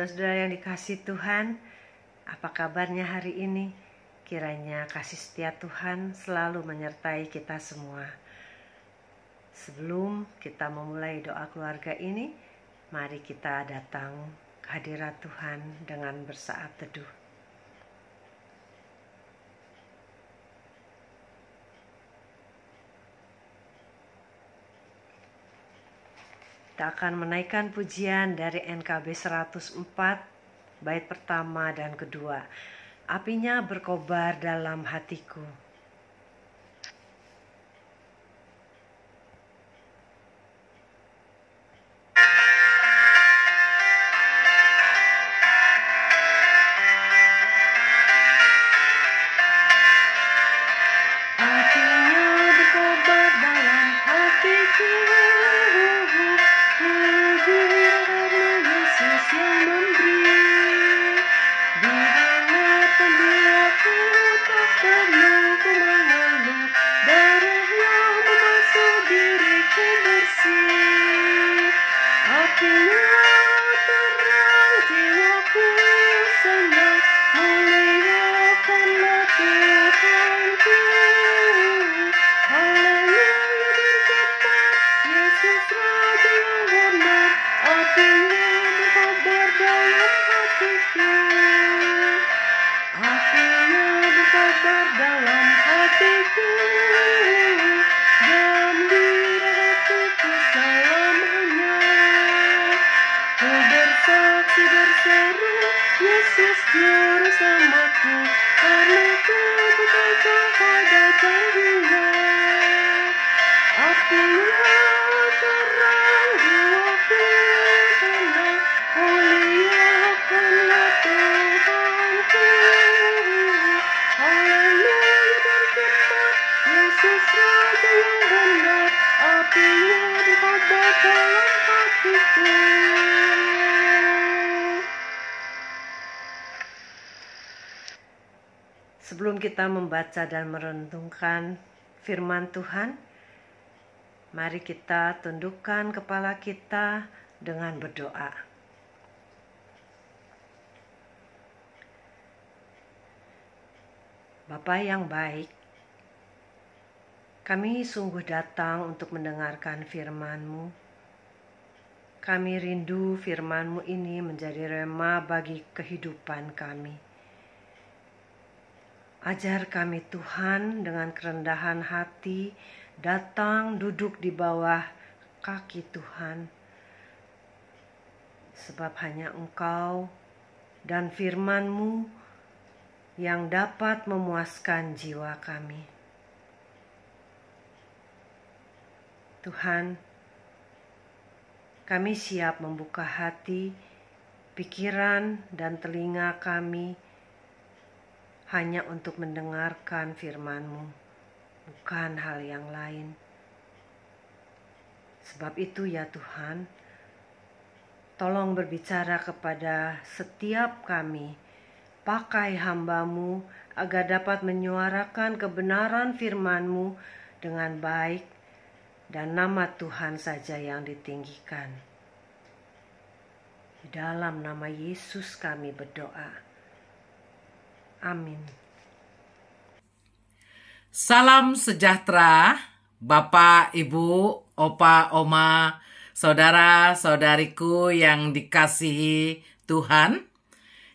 Saudara-saudara yang dikasihi Tuhan, apa kabarnya hari ini? Kiranya kasih setia Tuhan selalu menyertai kita semua. Sebelum kita memulai doa keluarga ini, mari kita datang ke hadirat Tuhan dengan bersaat teduh. Kita akan menaikkan pujian dari NKB 104, bait pertama dan kedua. Apinya berkobar dalam hatiku. Sebelum kita membaca dan merenungkan firman Tuhan, mari kita tundukkan kepala kita dengan berdoa. Bapa yang baik, kami sungguh datang untuk mendengarkan firman-Mu. Kami rindu firman-Mu ini menjadi rema bagi kehidupan kami. Ajar kami Tuhan dengan kerendahan hati datang duduk di bawah kaki Tuhan. Sebab hanya Engkau dan firman-Mu yang dapat memuaskan jiwa kami. Tuhan, kami siap membuka hati, pikiran, dan telinga kami hanya untuk mendengarkan firman-Mu, bukan hal yang lain. Sebab itu ya Tuhan, tolong berbicara kepada setiap kami, pakai hamba-Mu agar dapat menyuarakan kebenaran firman-Mu dengan baik, dan nama Tuhan saja yang ditinggikan. Di dalam nama Yesus kami berdoa. Amin. Salam sejahtera, Bapak, Ibu, Opa, Oma, saudara-saudariku yang dikasihi Tuhan.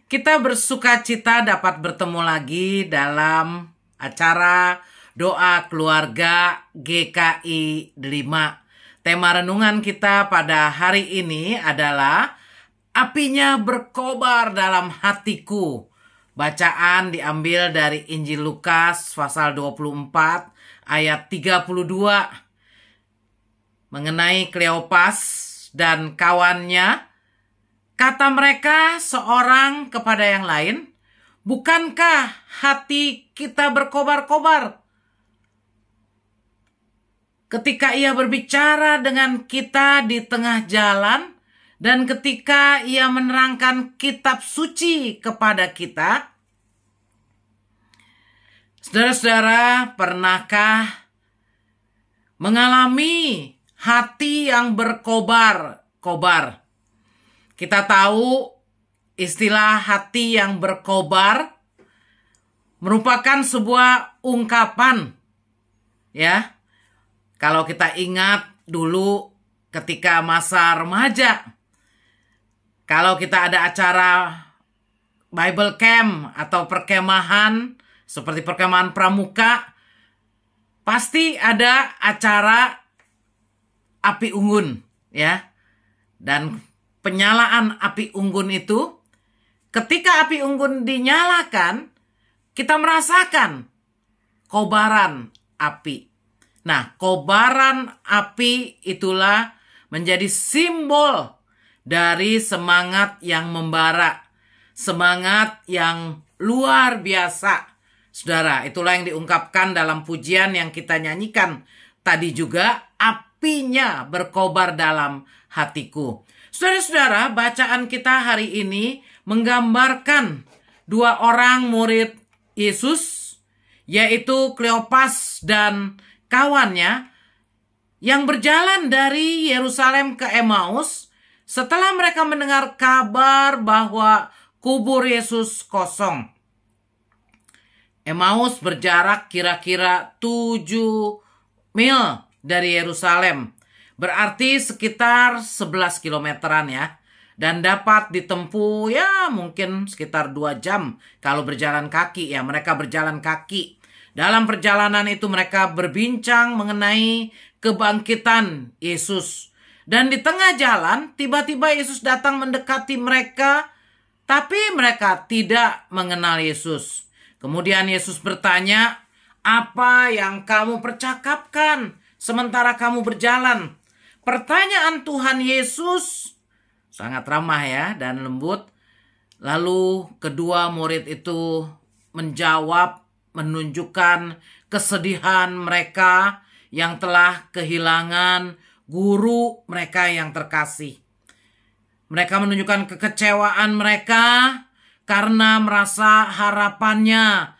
Kita bersuka cita dapat bertemu lagi dalam acara Doa Keluarga GKI 5. Tema renungan kita pada hari ini adalah Apinya Berkobar Dalam Hatiku. Bacaan diambil dari Injil Lukas pasal 24 ayat 32 mengenai Kleopas dan kawannya. Kata mereka seorang kepada yang lain, "Bukankah hati kita berkobar-kobar ketika ia berbicara dengan kita di tengah jalan dan ketika ia menerangkan kitab suci kepada kita?" Saudara-saudara, pernahkah mengalami hati yang berkobar-kobar? Kita tahu istilah hati yang berkobar merupakan sebuah ungkapan, ya. Kalau kita ingat dulu ketika masa remaja, kalau kita ada acara Bible Camp atau perkemahan seperti perkemahan pramuka, pasti ada acara api unggun, ya. Dan penyalaan api unggun itu, ketika api unggun dinyalakan, kita merasakan kobaran api. Nah, kobaran api itulah menjadi simbol dari semangat yang membara, semangat yang luar biasa. Saudara, itulah yang diungkapkan dalam pujian yang kita nyanyikan tadi juga, apinya berkobar dalam hatiku. Saudara-saudara, bacaan kita hari ini menggambarkan dua orang murid Yesus, yaitu Kleopas dan kawannya, yang berjalan dari Yerusalem ke Emmaus setelah mereka mendengar kabar bahwa kubur Yesus kosong. Emmaus berjarak kira-kira 7 mil dari Yerusalem, berarti sekitar 11 kilometeran ya. Dan dapat ditempuh ya mungkin sekitar 2 jam kalau berjalan kaki ya. Mereka berjalan kaki. Dalam perjalanan itu mereka berbincang mengenai kebangkitan Yesus. Dan di tengah jalan tiba-tiba Yesus datang mendekati mereka. Tapi mereka tidak mengenal Yesus. Kemudian Yesus bertanya, "Apa yang kamu percakapkan sementara kamu berjalan?" Pertanyaan Tuhan Yesus sangat ramah ya dan lembut. Lalu kedua murid itu menjawab, menunjukkan kesedihan mereka yang telah kehilangan guru mereka yang terkasih. Mereka menunjukkan kekecewaan mereka karena merasa harapannya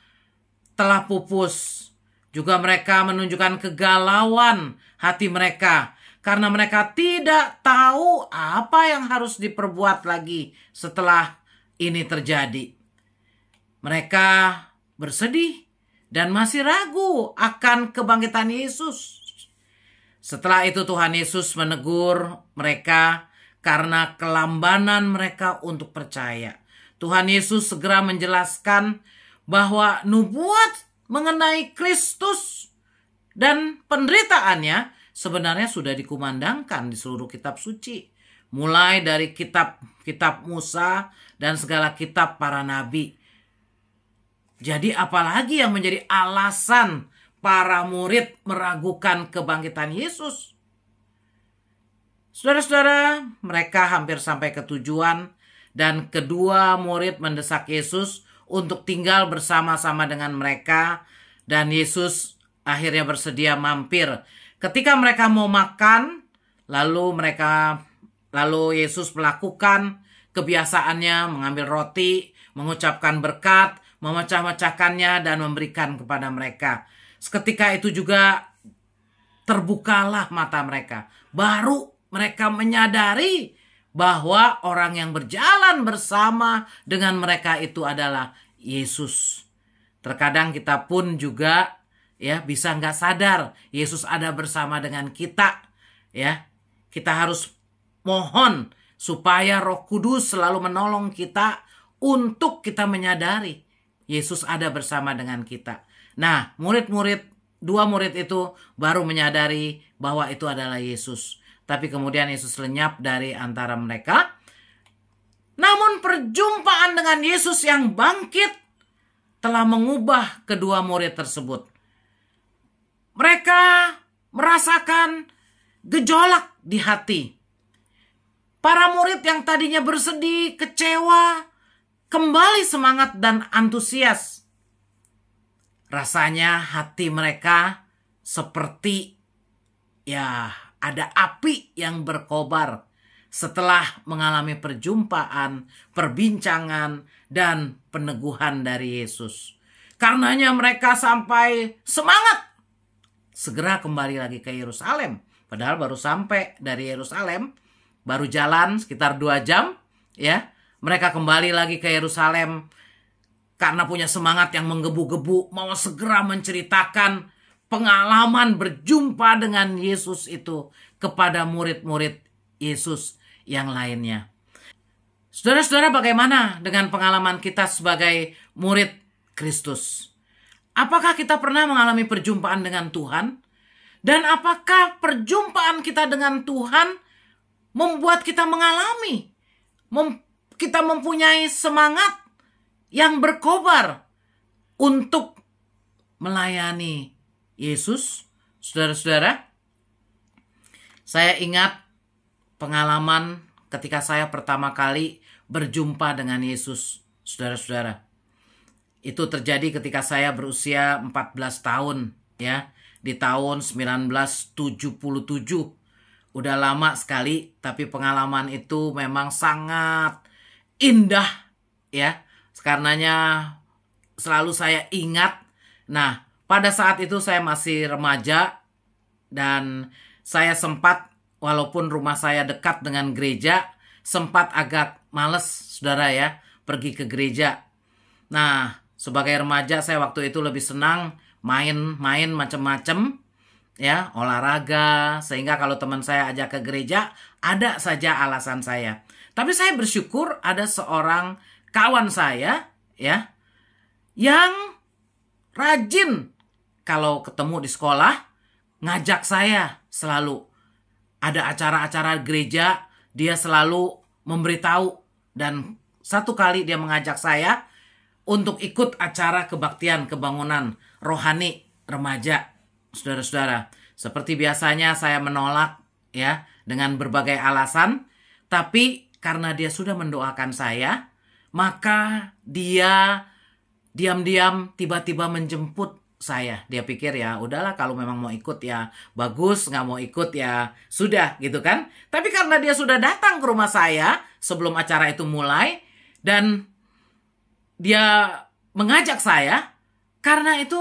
telah pupus. Juga mereka menunjukkan kegalauan hati mereka karena mereka tidak tahu apa yang harus diperbuat lagi setelah ini terjadi. Mereka bersedih dan masih ragu akan kebangkitan Yesus. Setelah itu Tuhan Yesus menegur mereka karena kelambanan mereka untuk percaya. Tuhan Yesus segera menjelaskan bahwa nubuat mengenai Kristus dan penderitaannya sebenarnya sudah dikumandangkan di seluruh kitab suci. Mulai dari kitab Musa dan segala kitab para nabi. Jadi apalagi yang menjadi alasan para murid meragukan kebangkitan Yesus? Saudara-saudara, mereka hampir sampai ke tujuan dan kedua murid mendesak Yesus untuk tinggal bersama-sama dengan mereka. Dan Yesus akhirnya bersedia mampir. Ketika mereka mau makan, lalu Yesus melakukan kebiasaannya, mengambil roti, mengucapkan berkat, memecah-mecahkannya dan memberikan kepada mereka. Seketika itu juga terbukalah mata mereka. Baru mereka menyadari bahwa orang yang berjalan bersama dengan mereka itu adalah Yesus. Terkadang kita pun juga ya bisa nggak sadar Yesus ada bersama dengan kita. Ya, kita harus mohon supaya Roh Kudus selalu menolong kita untuk kita menyadari Yesus ada bersama dengan kita. Nah, dua murid itu baru menyadari bahwa itu adalah Yesus. Tapi kemudian Yesus lenyap dari antara mereka. Namun perjumpaan dengan Yesus yang bangkit telah mengubah kedua murid tersebut. Mereka merasakan gejolak di hati. Para murid yang tadinya bersedih, kecewa, kembali semangat dan antusias. Rasanya hati mereka seperti ada api yang berkobar setelah mengalami perjumpaan, perbincangan, dan peneguhan dari Yesus. Karenanya mereka sampai semangat segera kembali lagi ke Yerusalem. Padahal baru sampai dari Yerusalem, baru jalan sekitar 2 jam, ya. Mereka kembali lagi ke Yerusalem karena punya semangat yang menggebu-gebu, mau segera menceritakan pengalaman berjumpa dengan Yesus itu kepada murid-murid Yesus yang lainnya. Saudara-saudara, bagaimana dengan pengalaman kita sebagai murid Kristus? Apakah kita pernah mengalami perjumpaan dengan Tuhan? Dan apakah perjumpaan kita dengan Tuhan membuat kita mengalami, kita mempunyai semangat yang berkobar untuk melayani Yesus? Saudara-saudara, saya ingat pengalaman ketika saya pertama kali berjumpa dengan Yesus. Saudara-saudara, itu terjadi ketika saya berusia 14 tahun, ya, di tahun 1977. Udah lama sekali, tapi pengalaman itu memang sangat indah, ya. Karenanya selalu saya ingat. Nah, pada saat itu saya masih remaja dan saya sempat, walaupun rumah saya dekat dengan gereja, sempat agak males, saudara ya, pergi ke gereja. Nah, sebagai remaja saya waktu itu lebih senang main-main macam-macam, ya, olahraga, sehingga kalau teman saya ajak ke gereja, ada saja alasan saya. Tapi saya bersyukur ada seorang kawan saya, ya, yang rajin kalau ketemu di sekolah, ngajak saya selalu. Ada acara-acara gereja, dia selalu memberitahu. Dan satu kali dia mengajak saya untuk ikut acara kebaktian kebangunan rohani remaja. Saudara-saudara, seperti biasanya saya menolak, ya, dengan berbagai alasan. Tapi karena dia sudah mendoakan saya, maka dia diam-diam tiba-tiba menjemput saya. Dia pikir ya udahlah, kalau memang mau ikut ya bagus, nggak mau ikut ya sudah, gitu kan. Tapi karena dia sudah datang ke rumah saya sebelum acara itu mulai, dan dia mengajak saya, karena itu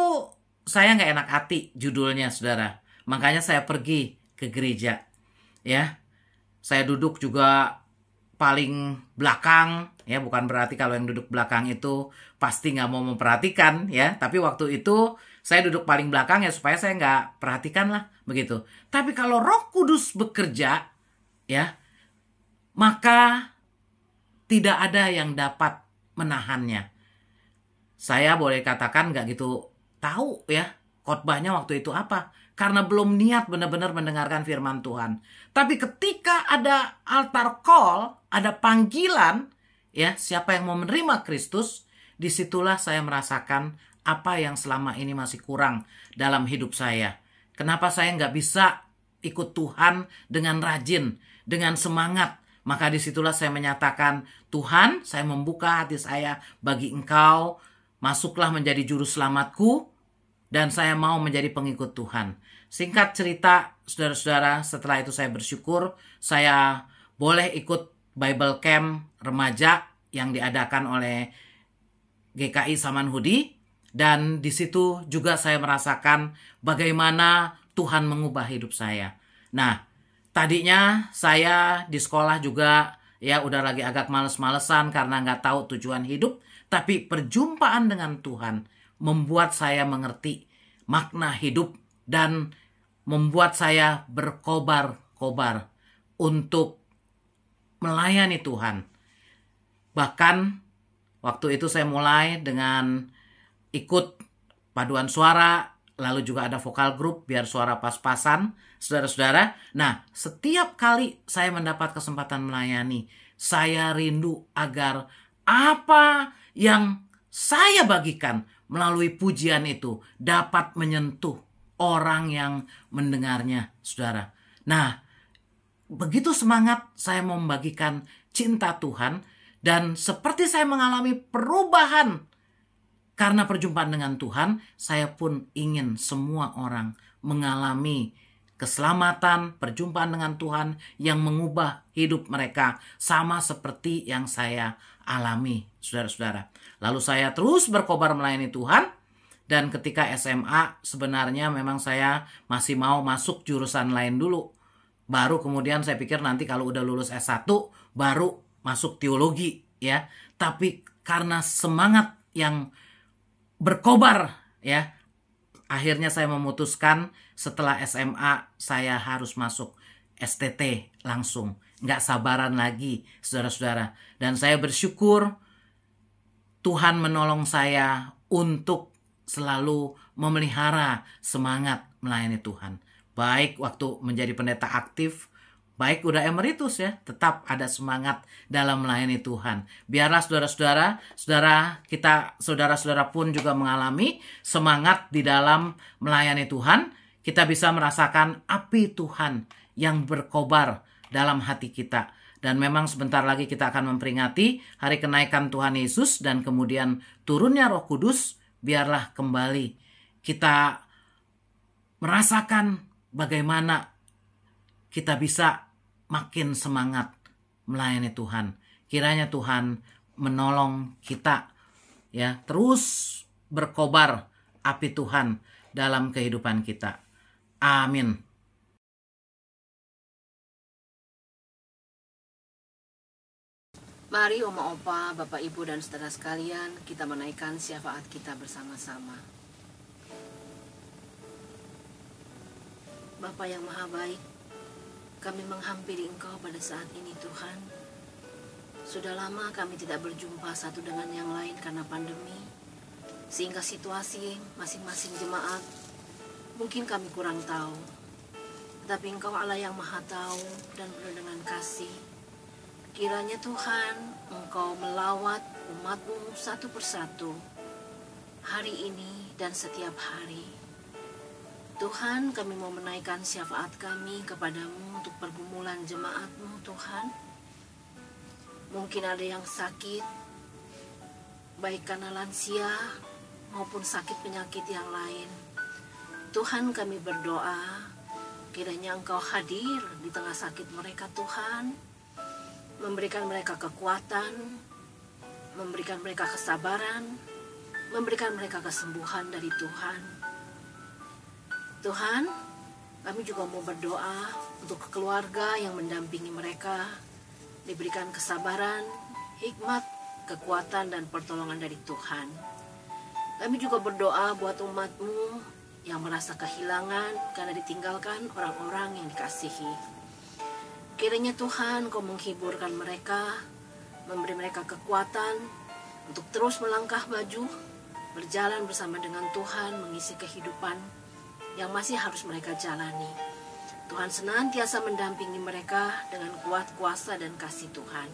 saya nggak enak hati judulnya, saudara. Makanya saya pergi ke gereja, ya. Saya duduk juga paling belakang, ya. Bukan berarti kalau yang duduk belakang itu pasti nggak mau memperhatikan, ya. Tapi waktu itu saya duduk paling belakang ya supaya saya nggak perhatikan lah, begitu. Tapi kalau Roh Kudus bekerja, ya, maka tidak ada yang dapat menahannya. Saya boleh katakan nggak gitu tahu, ya, khotbahnya waktu itu apa. Karena belum niat benar-benar mendengarkan firman Tuhan. Tapi ketika ada altar call, ada panggilan, ya, siapa yang mau menerima Kristus, disitulah saya merasakan apa yang selama ini masih kurang dalam hidup saya. Kenapa saya nggak bisa ikut Tuhan dengan rajin, dengan semangat. Maka disitulah saya menyatakan, Tuhan, saya membuka hati saya bagi Engkau, masuklah menjadi juru selamatku, dan saya mau menjadi pengikut Tuhan. Singkat cerita, saudara-saudara, setelah itu saya bersyukur saya boleh ikut Bible Camp remaja yang diadakan oleh GKI Samanhudi. Dan di situ juga saya merasakan bagaimana Tuhan mengubah hidup saya. Nah, tadinya saya di sekolah juga ya udah lagi agak males-malesan karena nggak tahu tujuan hidup. Tapi perjumpaan dengan Tuhan membuat saya mengerti makna hidup dan membuat saya berkobar-kobar untuk melayani Tuhan. Bahkan waktu itu saya mulai dengan ikut paduan suara, lalu juga ada vokal group biar suara pas-pasan, saudara-saudara. Nah, setiap kali saya mendapat kesempatan melayani, saya rindu agar apa yang saya bagikan melalui pujian itu dapat menyentuh orang yang mendengarnya, saudara. Nah, begitu semangat saya mau membagikan cinta Tuhan, dan seperti saya mengalami perubahan karena perjumpaan dengan Tuhan, saya pun ingin semua orang mengalami keselamatan, perjumpaan dengan Tuhan yang mengubah hidup mereka sama seperti yang saya alami, saudara-saudara. Lalu saya terus berkobar melayani Tuhan, dan ketika SMA sebenarnya memang saya masih mau masuk jurusan lain dulu. Baru kemudian saya pikir nanti kalau udah lulus S1 baru masuk teologi, ya, tapi karena semangat yang berkobar, ya, akhirnya saya memutuskan setelah SMA saya harus masuk STT langsung. Nggak sabaran lagi, saudara-saudara. Dan saya bersyukur Tuhan menolong saya untuk selalu memelihara semangat melayani Tuhan. Baik waktu menjadi pendeta aktif, baik udah emeritus ya, tetap ada semangat dalam melayani Tuhan. Biarlah saudara-saudara pun juga mengalami semangat di dalam melayani Tuhan. Kita bisa merasakan api Tuhan yang berkobar dalam hati kita. Dan memang sebentar lagi kita akan memperingati hari kenaikan Tuhan Yesus dan kemudian turunnya Roh Kudus. Biarlah kembali kita merasakan bagaimana kita bisa makin semangat melayani Tuhan. Kiranya Tuhan menolong kita, ya, terus berkobar api Tuhan dalam kehidupan kita. Amin. Mari Oma Opa, Bapak Ibu dan saudara sekalian, kita menaikkan syafaat kita bersama-sama. Bapa yang Maha Baik, kami menghampiri Engkau pada saat ini Tuhan. Sudah lama kami tidak berjumpa satu dengan yang lain karena pandemi, sehingga situasi masing-masing jemaat mungkin kami kurang tahu. Tetapi Engkau Allah yang Maha Tahu dan penuh dengan kasih. Kiranya Tuhan, Engkau melawat umat-Mu satu persatu hari ini dan setiap hari. Tuhan, kami mau menaikkan syafaat kami kepadamu untuk pergumulan jemaat-Mu Tuhan. Mungkin ada yang sakit, baik karena lansia maupun sakit penyakit yang lain. Tuhan, kami berdoa, kiranya Engkau hadir di tengah sakit mereka Tuhan. Memberikan mereka kekuatan, memberikan mereka kesabaran, memberikan mereka kesembuhan dari Tuhan. Tuhan, kami juga mau berdoa untuk keluarga yang mendampingi mereka, diberikan kesabaran, hikmat, kekuatan, dan pertolongan dari Tuhan. Kami juga berdoa buat umat-Mu yang merasa kehilangan karena ditinggalkan orang-orang yang dikasihi. Kiranya Tuhan, Kau menghiburkan mereka, memberi mereka kekuatan untuk terus melangkah maju, berjalan bersama dengan Tuhan, mengisi kehidupan yang masih harus mereka jalani. Tuhan senantiasa mendampingi mereka dengan kuat kuasa dan kasih Tuhan.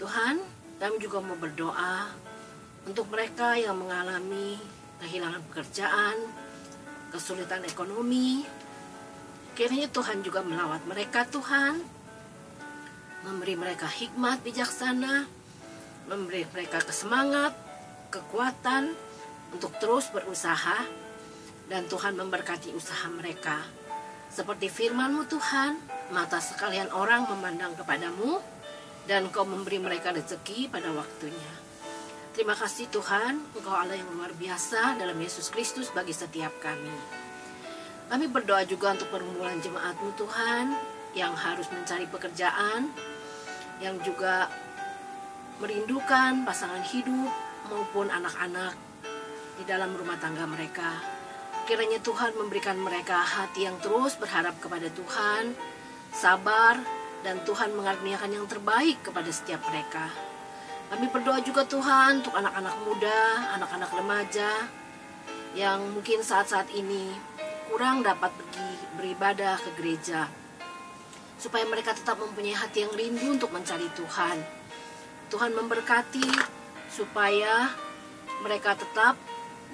Tuhan, kami juga mau berdoa untuk mereka yang mengalami kehilangan pekerjaan, kesulitan ekonomi. Kiranya Tuhan juga melawat mereka Tuhan, memberi mereka hikmat bijaksana, memberi mereka kesemangat, kekuatan untuk terus berusaha, dan Tuhan memberkati usaha mereka. Seperti firman-Mu Tuhan, mata sekalian orang memandang kepadamu, dan Kau memberi mereka rezeki pada waktunya. Terima kasih Tuhan, Engkau Allah yang luar biasa dalam Yesus Kristus bagi setiap kami. Kami berdoa juga untuk pergumulan jemaat-Mu Tuhan yang harus mencari pekerjaan, yang juga merindukan pasangan hidup maupun anak-anak di dalam rumah tangga mereka. Kiranya Tuhan memberikan mereka hati yang terus berharap kepada Tuhan, sabar, dan Tuhan mengaruniakan yang terbaik kepada setiap mereka. Kami berdoa juga Tuhan untuk anak-anak muda, anak-anak remaja yang mungkin saat-saat ini kurang dapat pergi beribadah ke gereja, supaya mereka tetap mempunyai hati yang rindu untuk mencari Tuhan. Tuhan memberkati supaya mereka tetap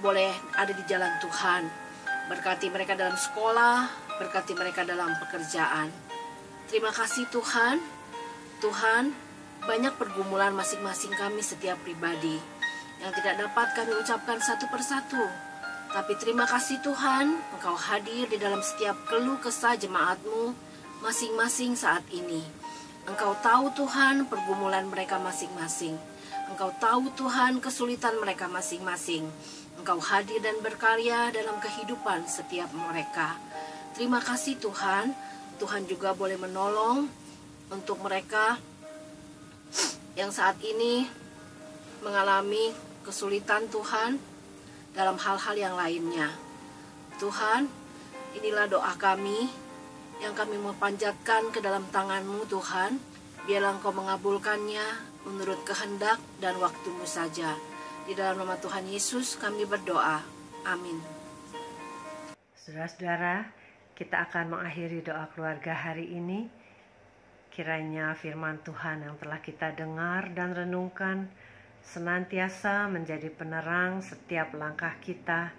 boleh ada di jalan Tuhan. Berkati mereka dalam sekolah, berkati mereka dalam pekerjaan. Terima kasih Tuhan. Tuhan, banyak pergumulan masing-masing kami setiap pribadi yang tidak dapat kami ucapkan satu persatu. Tapi terima kasih Tuhan, Engkau hadir di dalam setiap keluh kesah jemaat-Mu masing-masing saat ini. Engkau tahu Tuhan pergumulan mereka masing-masing. Engkau tahu Tuhan kesulitan mereka masing-masing. Engkau hadir dan berkarya dalam kehidupan setiap mereka. Terima kasih Tuhan. Tuhan juga boleh menolong untuk mereka yang saat ini mengalami kesulitan Tuhan dalam hal-hal yang lainnya. Tuhan, inilah doa kami yang kami mau panjatkan ke dalam tangan-Mu Tuhan. Biarlah Engkau mengabulkannya menurut kehendak dan waktu-Mu saja. Di dalam nama Tuhan Yesus kami berdoa. Amin. Saudara-saudara, kita akan mengakhiri doa keluarga hari ini. Kiranya firman Tuhan yang telah kita dengar dan renungkan senantiasa menjadi penerang setiap langkah kita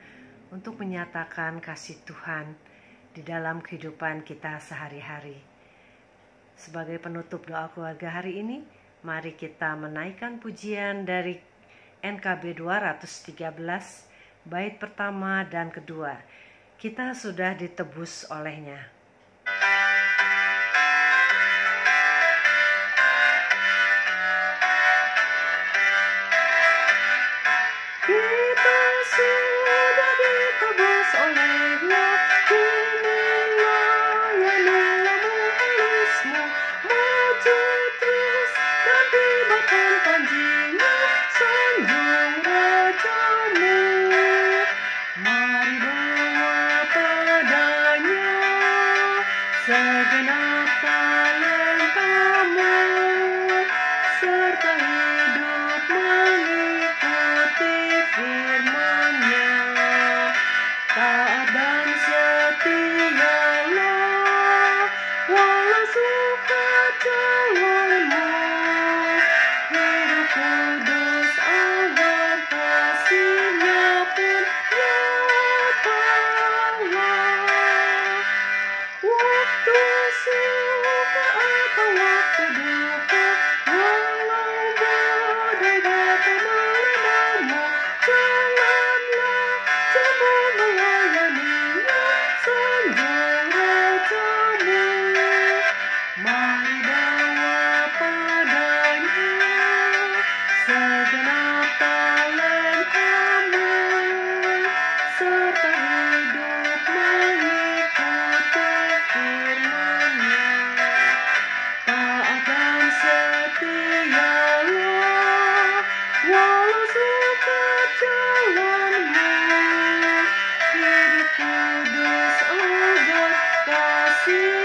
untuk menyatakan kasih Tuhan di dalam kehidupan kita sehari-hari. Sebagai penutup doa keluarga hari ini, mari kita menaikkan pujian dari NKB 213, bait pertama dan kedua. Kita sudah ditebus olehnya. Kita sudah ditebus olehnya, kini layanilah mukhlismu, maju terus dan tibakan panjimu, sanjung rajamu. Mari bawa padanya segenap talentamu, serta hidup mengikuti firman-Nya. Taat dan setialah, walau suka jalanmu, hidup kudus agar kasih-Nya pun nyatalah. Waktu suka atau waktu duka, walau badai datang melanda, jalanlah jemu melayaninya, sanjung rajamu. Mari bawa padanya segenap talentamu, serta hidup mengikuti firman-Nya. Taat dan setialah, walau suka jalanmu, hidup kudus agar kasih